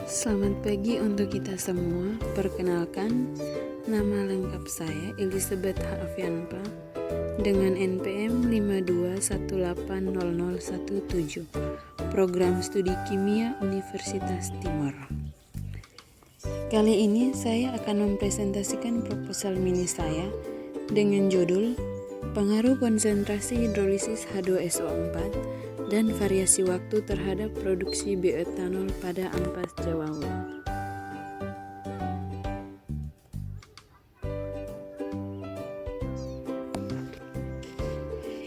Selamat pagi untuk kita semua. Perkenalkan, nama lengkap saya Elizabeth Harfianpa dengan NPM 52180017, Program Studi Kimia Universitas Timor. Kali ini saya akan mempresentasikan proposal mini saya dengan judul Pengaruh konsentrasi hidrolisis H2SO4 dan variasi waktu terhadap produksi bioetanol pada ampas Jawaud.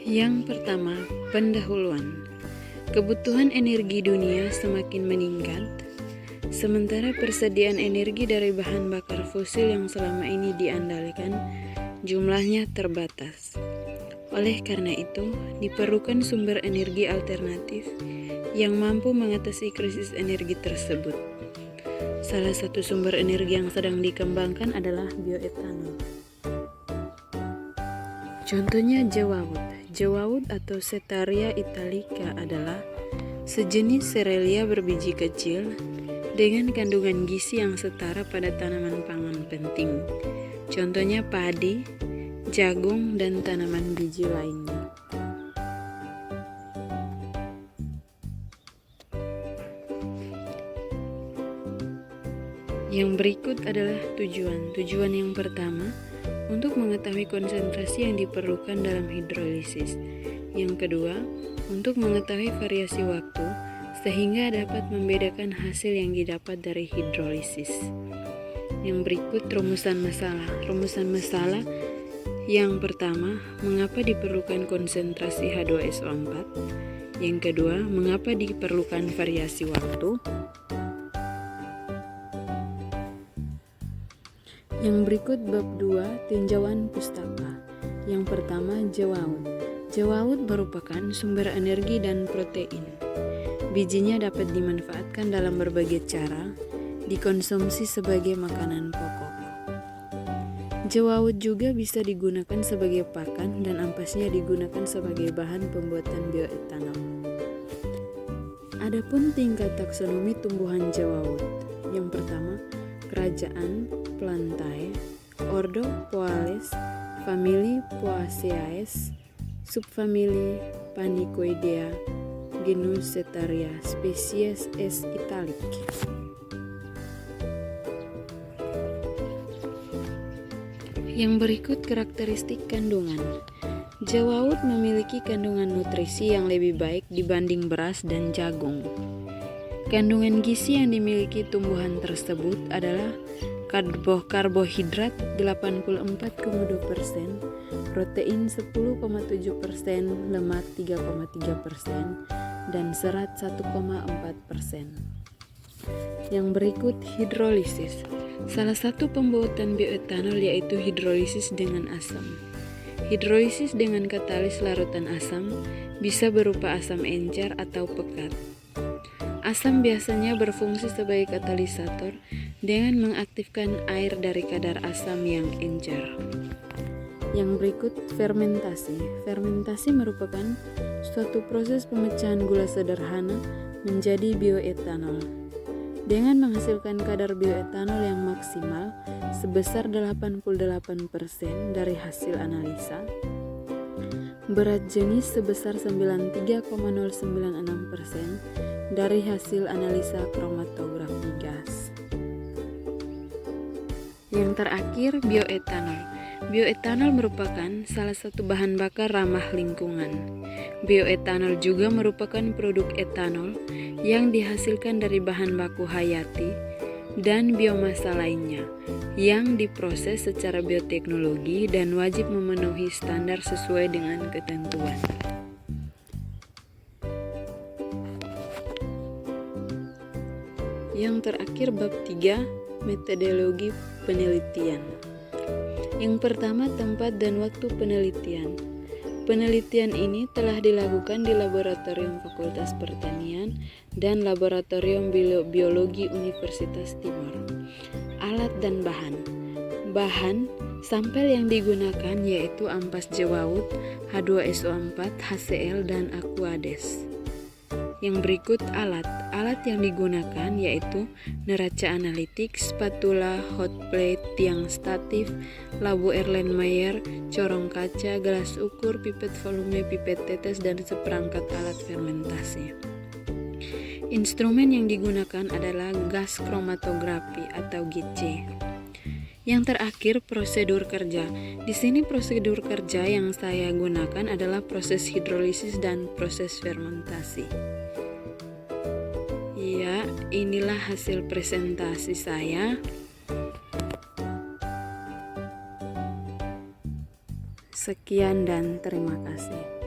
Yang pertama, pendahuluan. Kebutuhan energi dunia semakin meningkat, sementara persediaan energi dari bahan bakar fosil yang selama ini diandalkan jumlahnya terbatas. Oleh karena itu, diperlukan sumber energi alternatif yang mampu mengatasi krisis energi tersebut. Salah satu sumber energi yang sedang dikembangkan adalah bioetanol. Contohnya Jawaud. Jawaud atau Setaria italica adalah sejenis serelia berbiji kecil dengan kandungan gizi yang setara pada tanaman pangan penting. Contohnya padi, jagung, dan tanaman biji lainnya. Yang berikut adalah tujuan. Tujuan yang pertama, untuk mengetahui konsentrasi yang diperlukan dalam hidrolisis. Yang kedua, untuk mengetahui variasi waktu, sehingga dapat membedakan hasil yang didapat dari hidrolisis. Yang berikut rumusan masalah. Rumusan masalah yang pertama, mengapa diperlukan konsentrasi H2SO4? Yang kedua, mengapa diperlukan variasi waktu? Yang berikut bab 2, tinjauan pustaka. Yang pertama, Jawaud. Jawaud merupakan sumber energi dan protein. Bijinya dapat dimanfaatkan dalam berbagai cara, dikonsumsi sebagai makanan pokok. Jawaud juga bisa digunakan sebagai pakan dan ampasnya digunakan sebagai bahan pembuatan bioetanol. Adapun tingkat taksonomi tumbuhan Jawaud. Yang pertama, kerajaan Plantae, ordo Poales, famili Poaceae, subfamili Panicoidea, genus Setaria, spesies S. italic. Yang berikut karakteristik kandungan. Jawaud memiliki kandungan nutrisi yang lebih baik dibanding beras dan jagung. Kandungan gizi yang dimiliki tumbuhan tersebut adalah karbohidrat 84,2%, protein 10,7%, lemak 3,3%, dan serat 1,4%. Yang berikut hidrolisis. Salah satu pembuatan bioetanol yaitu hidrolisis dengan asam. Hidrolisis dengan katalis larutan asam bisa berupa asam encer atau pekat. Asam biasanya berfungsi sebagai katalisator dengan mengaktifkan air dari kadar asam yang encer. Yang berikut fermentasi. Fermentasi merupakan suatu proses pemecahan gula sederhana menjadi bioetanol dengan menghasilkan kadar bioetanol yang maksimal sebesar 88% dari hasil analisa, berat jenis sebesar 93,096% dari hasil analisa kromatografi gas. Yang terakhir, bioetanol. Bioetanol merupakan salah satu bahan bakar ramah lingkungan. Bioetanol juga merupakan produk etanol yang dihasilkan dari bahan baku hayati dan biomasa lainnya yang diproses secara bioteknologi dan wajib memenuhi standar sesuai dengan ketentuan. Yang terakhir bab 3, metodologi penelitian. Yang pertama, tempat dan waktu penelitian. Penelitian ini telah dilakukan di Laboratorium Fakultas Pertanian dan Laboratorium Biologi Universitas Timor. Alat dan bahan. Bahan, sampel yang digunakan yaitu ampas Jawaud, H2SO4, HCl, dan Aquades. Yang berikut alat. alat yang digunakan yaitu neraca analitik, spatula, hot plate, tiang statif, labu Erlenmeyer, corong kaca, gelas ukur, pipet volume, pipet tetes, dan seperangkat alat fermentasi. Instrumen yang digunakan adalah gas kromatografi atau GC. Yang terakhir, prosedur kerja. Di sini prosedur kerja yang saya gunakan adalah proses hidrolisis dan proses fermentasi. Ya, inilah hasil presentasi saya. Sekian dan terima kasih.